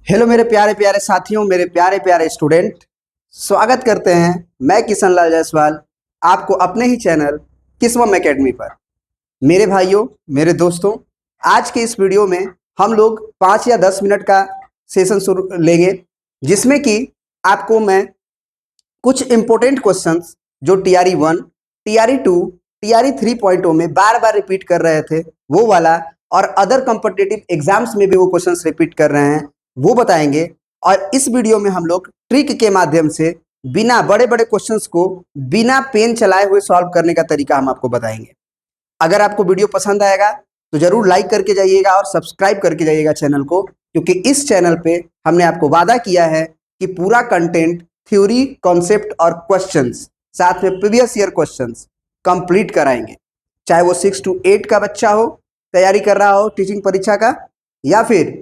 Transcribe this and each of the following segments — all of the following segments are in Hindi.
हेलो मेरे प्यारे प्यारे साथियों, मेरे प्यारे प्यारे स्टूडेंट, स्वागत करते हैं। मैं किशन लाल जायसवाल आपको अपने ही चैनल किस्मम एकेडमी पर। मेरे भाइयों, मेरे दोस्तों, आज के इस वीडियो में हम लोग 5 या 10 मिनट का सेशन शुरू लेंगे, जिसमें कि आपको मैं कुछ इंपॉर्टेंट क्वेश्चंस जो टीआरई 1, टीआरई 2, टीआरई 3.0 में बार बार रिपीट कर रहे थे वो वाला, और अदर कॉम्पिटिटिव एग्जाम्स में भी वो क्वेश्चंस रिपीट कर रहे हैं वो बताएंगे। और इस वीडियो में हम लोग ट्रिक के माध्यम से बिना बड़े बड़े क्वेश्चंस को बिना पेन चलाए हुए सॉल्व करने का तरीका हम आपको बताएंगे। अगर आपको वीडियो पसंद आएगा तो जरूर लाइक करके जाइएगा और सब्सक्राइब करके जाइएगा चैनल को, क्योंकि इस चैनल पे हमने आपको वादा किया है कि पूरा कंटेंट, थ्योरी, कॉन्सेप्ट और क्वेश्चंस, साथ में प्रीवियस ईयर क्वेश्चंस कंप्लीट कराएंगे। चाहे वो 6 to 8 का बच्चा हो, तैयारी कर रहा हो टीचिंग परीक्षा का, या फिर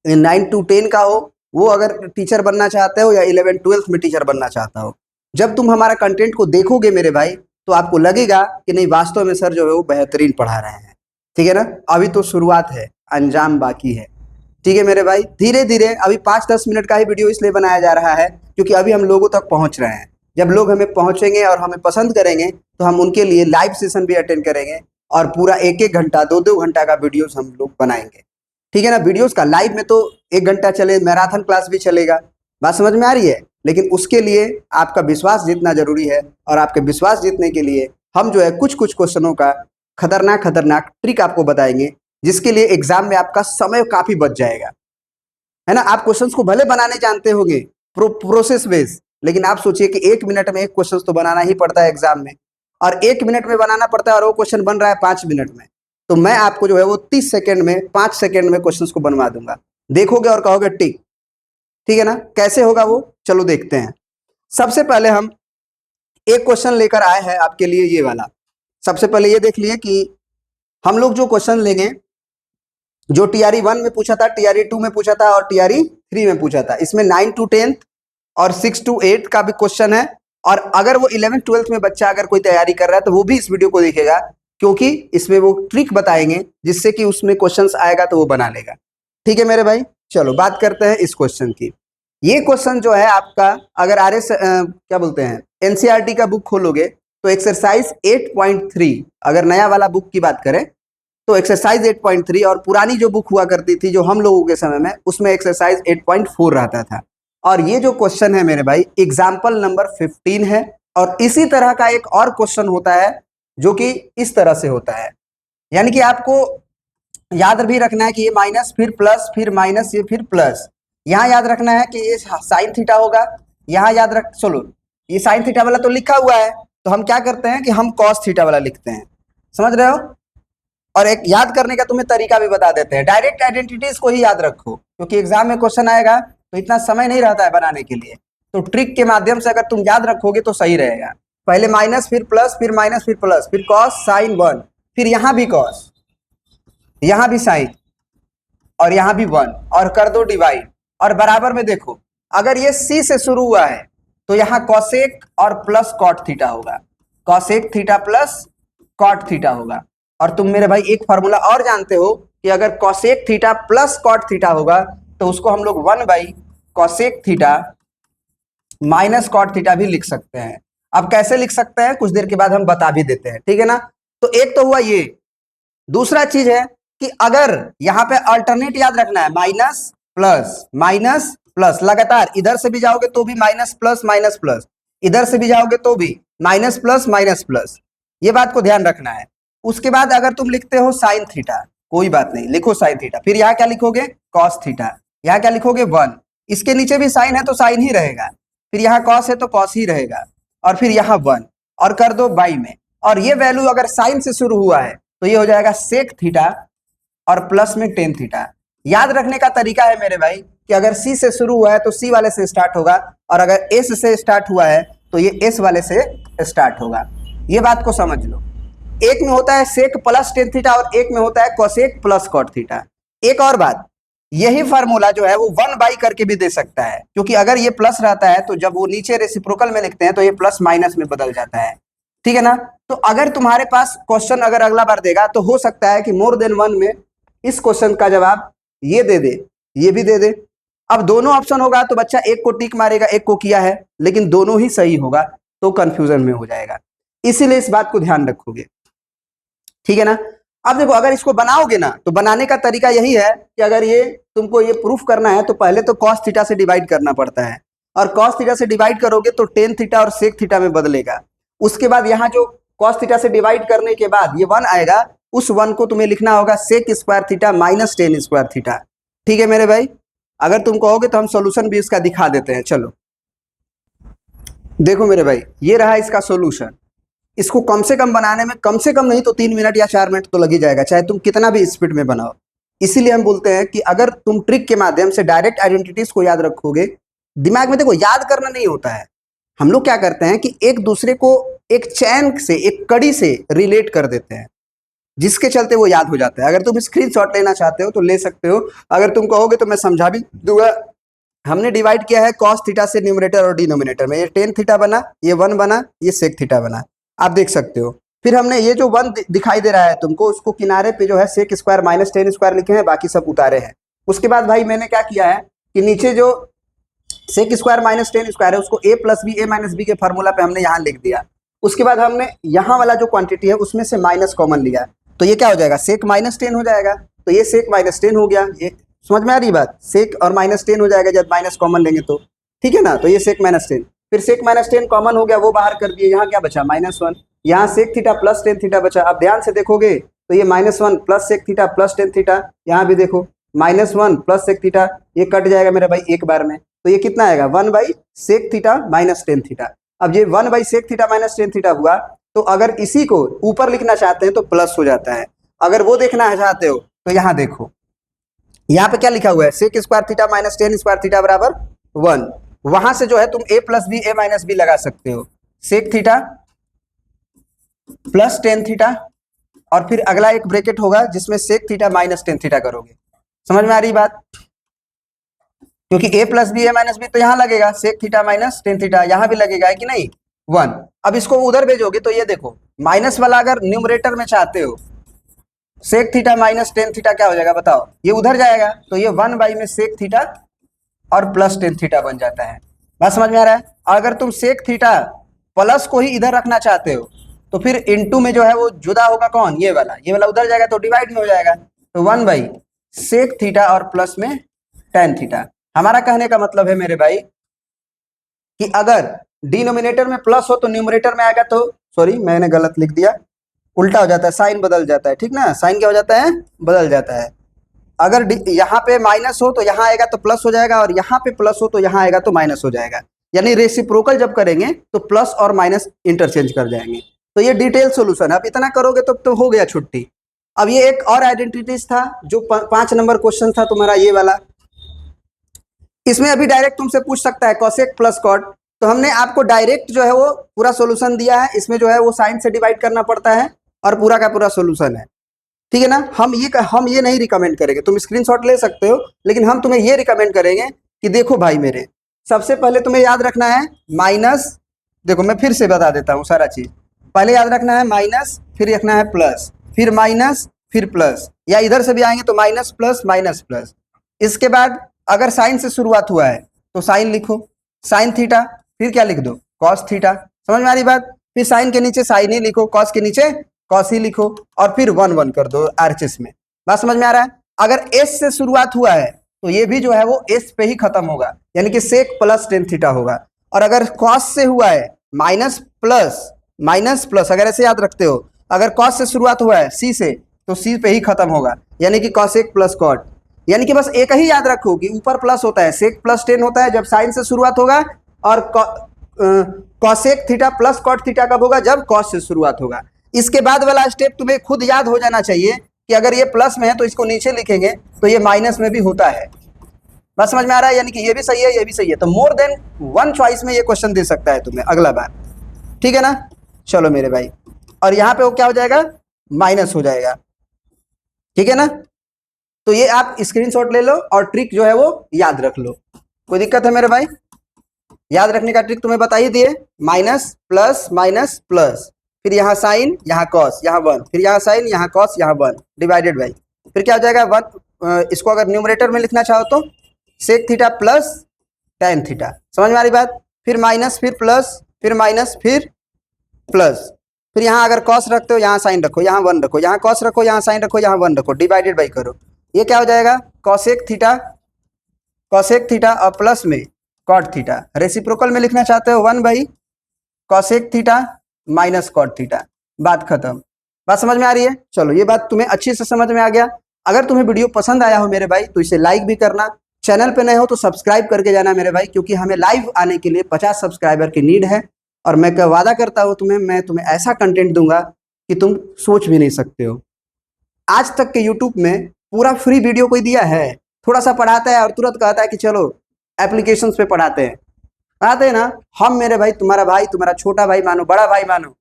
9 to 10 का हो, वो अगर टीचर बनना चाहते हो, या 11-12 में टीचर बनना चाहता हो। जब तुम हमारा कंटेंट को देखोगे मेरे भाई, तो आपको लगेगा कि नहीं, वास्तव में सर जो है वो बेहतरीन पढ़ा रहे हैं। ठीक है ना? अभी तो शुरुआत है, अंजाम बाकी है। ठीक है मेरे भाई, धीरे धीरे अभी 5-10 मिनट का ही वीडियो इसलिए बनाया जा रहा है क्योंकि अभी हम लोगों तक पहुंच रहे हैं। जब लोग हमें पहुंचेंगे और हमें पसंद करेंगे तो हम उनके लिए लाइव सेशन भी अटेंड करेंगे, और पूरा 1-1 घंटा, 2-2 घंटा का वीडियोस हम लोग बनाएंगे। ठीक है ना? वीडियोस का लाइव में तो 1 घंटा चले, मैराथन क्लास भी चलेगा। बात समझ में आ रही है? लेकिन उसके लिए आपका विश्वास जीतना जरूरी है, और आपके विश्वास जीतने के लिए हम जो है कुछ कुछ क्वेश्चनों का खतरनाक खतरनाक ट्रिक आपको बताएंगे, जिसके लिए एग्जाम में आपका समय काफी बच जाएगा। है ना? आप क्वेश्चंस को भले बनाने जानते होंगे प्रोसेस बेस, लेकिन आप सोचिए कि 1 मिनट में एक क्वेश्चन तो बनाना ही पड़ता है एग्जाम में, और 1 मिनट में बनाना पड़ता है, और वो क्वेश्चन बन रहा है 5 मिनट में। तो मैं आपको जो है वो 30 सेकेंड में, 5 सेकेंड में क्वेश्चन को बनवा दूंगा। देखोगे और कहोगे टिक। ठीक है ना? कैसे होगा वो, चलो देखते हैं। सबसे पहले हम एक क्वेश्चन लेकर आए हैं आपके लिए, ये वाला। सबसे पहले ये देख लिए कि हम लोग जो क्वेश्चन लेंगे, जो टीआरई 1 में पूछा था, टीआरई 2 में पूछा था और टीआरई 3 में पूछा था, इसमें 9 to 10 और 6 to 8 का भी क्वेश्चन है। और अगर वो 11-12 में बच्चा अगर कोई तैयारी कर रहा है तो वो भी इस वीडियो को देखेगा, क्योंकि इसमें वो ट्रिक बताएंगे जिससे कि उसमें क्वेश्चंस आएगा तो वो बना लेगा। ठीक है मेरे भाई, चलो बात करते हैं इस क्वेश्चन की। ये क्वेश्चन जो है आपका, अगर क्या बोलते हैं, एनसीईआरटी का बुक खोलोगे तो एक्सरसाइज 8.3, अगर नया वाला बुक की बात करें तो एक्सरसाइज 8.3, और पुरानी जो बुक हुआ करती थी जो हम लोगों के समय में, उसमें एक्सरसाइज 8.4 रहता था। और ये जो क्वेश्चन है मेरे भाई, एग्जाम्पल नंबर 15 है। और इसी तरह का एक और क्वेश्चन होता है जो कि इस तरह से होता है, यानी कि आपको याद भी रखना है कि ये माइनस, फिर प्लस, फिर माइनस, ये फिर प्लस। यहाँ याद रखना है कि ये साइन थीटा होगा। यहाँ याद रख, चलो ये साइन थीटा वाला तो लिखा हुआ है, तो हम क्या करते हैं कि हम कॉस थीटा वाला लिखते हैं। समझ रहे हो? और एक याद करने का तुम्हें तरीका भी बता देते हैं। डायरेक्ट आइडेंटिटीज को ही याद रखो, क्योंकि एग्जाम में क्वेश्चन आएगा तो इतना समय नहीं रहता है बनाने के लिए। तो ट्रिक के माध्यम से अगर तुम याद रखोगे तो सही रहेगा। पहले माइनस, फिर प्लस, फिर माइनस, फिर प्लस, फिर कॉस साइन 1, फिर यहाँ भी कॉस, यहाँ भी साइन, और यहाँ भी 1, और कर दो डिवाइड। और बराबर में देखो, अगर ये सी से शुरू हुआ है तो यहाँ कॉसेक और प्लस कॉट थीटा होगा, cosec theta plus cot theta होगा। और तुम मेरे भाई एक फार्मूला और जानते हो कि अगर cosec theta plus cot theta होगा तो उसको हम लोग one by cosec theta minus cot theta भी लिख सकते हैं। अब कैसे लिख सकते हैं कुछ देर के बाद हम बता भी देते हैं। ठीक है ना? तो एक तो हुआ ये। दूसरा चीज है कि अगर यहाँ पे अल्टरनेट याद रखना है, माइनस प्लस माइनस प्लस, लगातार इधर से भी जाओगे तो भी माइनस प्लस माइनस प्लस, इधर से भी जाओगे तो भी माइनस प्लस माइनस प्लस, ये बात को ध्यान रखना है। उसके बाद अगर तुम लिखते हो साइन थीटा, कोई बात नहीं, लिखो साइन थीटा, फिर यहाँ क्या लिखोगे, कॉस थीटा, यहाँ क्या लिखोगे 1, इसके नीचे भी साइन है तो साइन ही रहेगा, फिर यहाँ कॉस है तो कॉस ही रहेगा, और फिर यहाँ 1, और कर दो बाई में। और ये वैल्यू अगर साइन से शुरू हुआ है तो ये हो जाएगा सेक थीटा, और प्लस में टेन थीटा। याद रखने का तरीका है मेरे भाई कि अगर सी से शुरू हुआ है तो सी वाले से स्टार्ट होगा, और अगर एस से स्टार्ट हुआ है तो ये एस वाले से स्टार्ट होगा। ये बात को समझ लो। एक में होता है सेक प्लस टेन थीटा, और एक में होता है कोसेक प्लस कॉट थीटा। एक और बात, यही फार्मूला जो है वो 1 करके भी दे सकता है, क्योंकि अगर ये प्लस रहता है तो जब वो नीचे रेसिप्रोकल में लिखते हैं तो ये प्लस माइनस में बदल जाता है। ठीक है ना? तो अगर तुम्हारे पास क्वेश्चन अगर अगला बार देगा तो हो सकता है कि मोर देन 1 में इस क्वेश्चन का जवाब ये दे दे, ये भी दे दे, अब दोनों ऑप्शन होगा तो बच्चा एक को टिक मारेगा, एक को किया है, लेकिन दोनों ही सही होगा तो कंफ्यूजन में हो जाएगा, इसीलिए इस बात को ध्यान रखोगे, ठीक है ना। अब देखो अगर इसको बनाओगे ना तो बनाने का तरीका यही है कि अगर ये तुमको ये प्रूफ करना है तो पहले तो कॉस थीटा से डिवाइड करना पड़ता है, और कॉस थीटा से डिवाइड करोगे तो टेन थीटा और सेक थीटा में बदलेगा। उसके बाद यहाँ जो कॉस थीटा से डिवाइड करने के बाद ये 1 आएगा, उस 1 को तुम्हें लिखना होगा sec square theta minus tan square theta, ठीक है मेरे भाई। अगर तुम कहोगे तो हम सोल्यूशन भी इसका दिखा देते हैं, चलो देखो मेरे भाई, ये रहा इसका सोल्यूशन। इसको कम से कम बनाने में कम से कम नहीं तो 3 मिनट या 4 मिनट तो लग ही जाएगा, चाहे तुम कितना भी स्पीड में बनाओ। इसीलिए हम बोलते हैं कि अगर तुम ट्रिक के माध्यम से डायरेक्ट आइडेंटिटीज को याद रखोगे, दिमाग में देखो याद करना नहीं होता है, हम लोग क्या करते हैं कि एक दूसरे को एक चैन से, एक कड़ी से रिलेट कर देते हैं, जिसके चलते वो याद हो जाता है। अगर तुम स्क्रीनशॉट लेना चाहते हो तो ले सकते हो, अगर तुम कहोगे तो मैं समझा भी दूंगा। हमने डिवाइड किया है कॉस थीटा से न्यूमरेटर और डिनोमिनेटर में, ये टेन थीटा बना, ये 1 बना, ये सेक थीटा बना, आप देख सकते हो। फिर हमने ये जो 1 दिखाई दे रहा है तुमको, उसको किनारे पे जो है sec square minus tan square लिखे हैं, बाकी सब उतारे हैं। उसके बाद भाई मैंने क्या किया है कि नीचे जो sec square minus tan square है उसको A plus B, A minus B के फार्मूला पे हमने यहाँ लिख दिया। उसके बाद हमने यहाँ वाला जो क्वांटिटी है उसमें से माइनस कॉमन लिया, तो ये क्या हो जाएगा, सेक माइनस टेन हो जाएगा, तो ये सेक माइनस टेन हो गया। ये समझ में आ रही बात, सेक और माइनस टेन हो जाएगा जब माइनस कॉमन लेंगे तो, ठीक है ना। तो ये सेक माइनस टेन, फिर सेक माइनस टेन कॉमन हो गया, वो बाहर कर दिए, यहाँ क्या बचा -1, यहाँ sec theta plus tan theta बचा। अब ध्यान से देखोगे तो ये -1 plus sec theta plus tan theta, यहाँ भी देखो -1 प्लस सेक थीटा, ये कट जाएगा मेरा भाई एक बार में, तो ये कितना आएगा 1 by sec theta minus tan theta. अब ये 1 by sec theta minus tan theta हुआ, तो अगर इसी को ऊपर लिखना चाहते हैं तो प्लस हो जाता है, अगर वो देखना चाहते हो तो यहाँ देखो, यहाँ पे क्या लिखा हुआ है, sec square theta minus tan square theta बराबर 1। वहां से जो है तुम a plus B, A minus B लगा सकते हो, sec theta plus tan theta, और फिर अगला एक ब्रैकेट होगा जिसमें sec theta minus tan theta करोगे। समझ में आ रही बात, क्योंकि a plus B, A minus B तो यहाँ लगेगा, sec theta minus tan theta यहाँ भी लगेगा, है कि नहीं 1। अब इसको उधर भेजोगे तो ये देखो माइनस वाला अगर न्यूमरेटर में चाहते हो, sec theta minus tan theta क्या हो जाएगा बताओ, ये उधर जाएगा, तो ये 1 बाई में सेक थीटा और प्लस टेन थीटा बन जाता है। बात समझ में आ रहा है। अगर तुम सेक थीटा प्लस को ही इधर रखना चाहते हो तो फिर इनटू में जो है वो जुदा होगा कौन, ये वाला उधर जाएगा तो डिवाइड में हो जाएगा, तो 1 बाई सेक थीटा और प्लस में टेन थीटा। हमारा कहने का मतलब है मेरे भाई कि अगर डिनोमिनेटर में प्लस हो तो न्यूमरेटर में आएगा, तो सॉरी मैंने गलत लिख दिया, उल्टा हो जाता है, साइन बदल जाता है, ठीक ना, साइन क्या हो जाता है, बदल जाता है। अगर यहाँ पे माइनस हो तो यहाँ आएगा तो प्लस हो जाएगा, और यहाँ पे प्लस हो तो यहाँ आएगा तो माइनस हो जाएगा, यानी रेसिप्रोकल जब करेंगे तो प्लस और माइनस इंटरचेंज कर जाएंगे। तो ये डिटेल सोल्यूशन है, अब इतना करोगे तो हो गया छुट्टी। अब ये एक और आइडेंटिटीज था जो 5 नंबर क्वेश्चन था तुम्हारा ये वाला, इसमें अभी डायरेक्ट तुमसे पूछ सकता है कोसेक प्लस कॉट, तो हमने आपको डायरेक्ट जो है वो पूरा सोल्यूशन दिया है, इसमें जो है वो साइन से डिवाइड करना पड़ता है और पूरा का पूरा सोल्यूशन है, ठीक है ना। हम ये नहीं रिकमेंड करेंगे, तुम स्क्रीनशॉट ले सकते हो, लेकिन हम तुम्हें ये रिकमेंड करेंगे कि देखो भाई मेरे, सबसे पहले तुम्हें याद रखना है माइनस, देखो मैं फिर से बता देता हूँ सारा चीज, पहले याद रखना है माइनस, फिर रखना है प्लस, फिर माइनस, फिर प्लस, या इधर से भी आएंगे तो माइनस प्लस माइनस प्लस। इसके बाद अगर साइन से शुरुआत हुआ है तो साइन लिखो, साइन थीटा, फिर क्या लिख दो कॉस थीटा, समझ में आ रही बात। फिर साइन के नीचे साइन ही लिखो, कॉस के नीचे कॉस ही लिखो, और फिर 1 1 कर दो आरएचएस में। बात समझ में आ रहा है। अगर एस से शुरुआत हुआ है तो ये भी जो है वो एस पे ही खत्म होगा, यानी कि सेक प्लस टेन थीटा होगा। और अगर कॉस से हुआ है माइनस प्लस, अगर ऐसे याद रखते हो, अगर कॉस से शुरुआत हुआ है सी से तो सी पे ही खत्म होगा, यानी कि कॉसेक प्लस कॉट। यानी कि बस एक ही याद रखो कि ऊपर प्लस होता है, सेक प्लस टेन होता है जब साइन से शुरुआत होगा, और cosec theta plus cot theta कब होगा, जब कॉस से शुरुआत होगा। इसके बाद वाला स्टेप तुम्हें खुद याद हो जाना चाहिए कि अगर ये प्लस में है तो इसको नीचे लिखेंगे तो ये माइनस में भी होता है। बस समझ में आ रहा है, यानी कि ये भी सही है ये भी सही है, तो मोर देन 1 चॉइस में ये क्वेश्चन दे सकता है तुम्हें अगला बार, ठीक है ना। चलो मेरे भाई, और यहाँ पे वो क्या हो जाएगा, माइनस हो जाएगा, ठीक है ना। तो ये आप स्क्रीनशॉट ले लो और ट्रिक जो है वो याद रख लो। कोई दिक्कत है मेरे भाई, याद रखने का ट्रिक तुम्हें बता ही दिए, माइनस प्लस माइनस प्लस, फिर यहाँ साइन यहाँ कॉस यहाँ 1, फिर यहाँ साइन यहाँ कॉस यहाँ 1 डिवाइडेड बाई, फिर क्या हो जाएगा 1, इसको अगर न्यूमरेटर में लिखना चाहो तो sec theta plus tan theta. समझ में आ रही बात? फिर माइनस, फिर प्लस, फिर माइनस, फिर प्लस। फिर यहाँ अगर कॉस रखते हो यहाँ साइन रखो, यहाँ वन रखो, यहाँ कॉस रखो, यहाँ साइन रखो, यहाँ वन रखो, डिवाइडेड बाई करो। ये क्या हो जाएगा? कॉसेक थीटा, कॉसेक थीटा और प्लस में कॉट थीटा। रेसिप्रोकल में लिखना चाहते हो 1 by cosec theta minus cot theta. बात खत्म। बात समझ में आ रही है? चलो ये बात तुम्हें अच्छी से समझ में आ गया। अगर तुम्हें वीडियो पसंद आया हो मेरे भाई तो इसे लाइक भी करना, चैनल पे नए हो तो सब्सक्राइब करके जाना मेरे भाई, क्योंकि हमें लाइव आने के लिए 50 सब्सक्राइबर की नीड है। और मैं वादा करता हूँ मैं तुम्हें ऐसा कंटेंट दूंगा कि तुम सोच भी नहीं सकते हो। आज तक के यूट्यूब में पूरा फ्री वीडियो कोई दिया है? थोड़ा सा पढ़ाता है और तुरंत कहता है कि चलो एप्लीकेशंस पे पढ़ाते हैं ना। हम मेरे भाई तुम्हारा छोटा भाई मानो, बड़ा भाई मानो,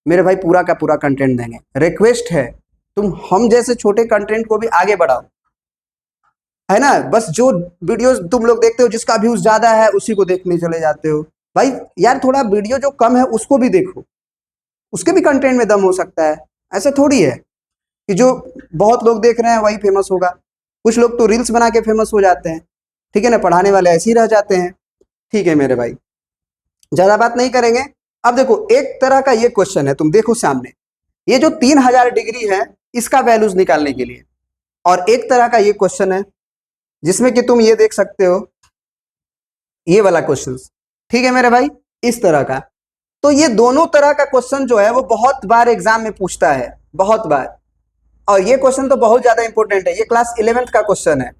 मेरे भाई पूरा का पूरा कंटेंट देंगे। रिक्वेस्ट है तुम हम जैसे छोटे कंटेंट को भी आगे बढ़ाओ, है ना। बस जो वीडियोस तुम लोग देखते हो जिसका व्यूज ज्यादा है उसी को देखने चले जाते हो। भाई यार थोड़ा वीडियो जो कम है उसको भी देखो, उसके भी कंटेंट में दम हो सकता है। ऐसे थोड़ी है कि जो बहुत लोग देख रहे हैं वही फेमस होगा। कुछ लोग तो रील्स बना के फेमस हो जाते हैं, ठीक है ना। पढ़ाने वाले ऐसे ही रह जाते हैं। ठीक है मेरे भाई, ज्यादा बात नहीं करेंगे। अब देखो एक तरह का ये क्वेश्चन है, तुम देखो सामने, ये जो 3000 डिग्री है इसका वैल्यूज निकालने के लिए, और एक तरह का ये क्वेश्चन है जिसमें कि तुम ये देख सकते हो ये वाला क्वेश्चन, ठीक है मेरे भाई, इस तरह का। तो ये दोनों तरह का क्वेश्चन जो है वो बहुत बार एग्जाम में पूछता है, बहुत बार। और ये क्वेश्चन तो बहुत ज्यादा इंपॉर्टेंट है, ये क्लास 11th का क्वेश्चन है।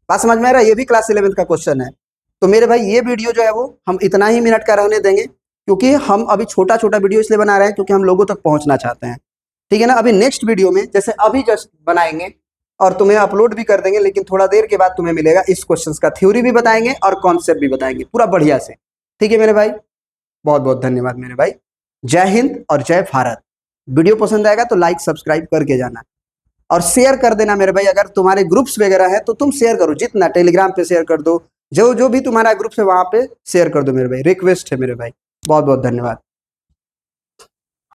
बात समझ में आ रहा है? ये भी क्लास 11th का क्वेश्चन है। तो मेरे भाई ये वीडियो जो है वो हम इतना ही मिनट का रहने देंगे, क्योंकि हम अभी छोटा छोटा वीडियो इसलिए बना रहे हैं क्योंकि हम लोगों तक पहुंचना चाहते हैं, ठीक है ना। अभी नेक्स्ट वीडियो में जैसे अभी जस्ट बनाएंगे और तुम्हें अपलोड भी कर देंगे, लेकिन थोड़ा देर के बाद तुम्हें मिलेगा इस क्वेश्चन का थ्योरी भी बताएंगे और कॉन्सेप्ट भी बताएंगे पूरा बढ़िया से, ठीक है मेरे भाई। बहुत बहुत धन्यवाद मेरे भाई। जय हिंद और जय भारत। वीडियो पसंद आएगा तो लाइक सब्सक्राइब करके जाना और शेयर कर देना मेरे भाई। अगर तुम्हारे ग्रुप्स वगैरह है तो तुम शेयर करो, जितना टेलीग्राम पे शेयर कर दो, जो जो भी तुम्हारा ग्रुप है वहां पे शेयर कर दो मेरे भाई, रिक्वेस्ट है मेरे भाई। बहुत बहुत धन्यवाद।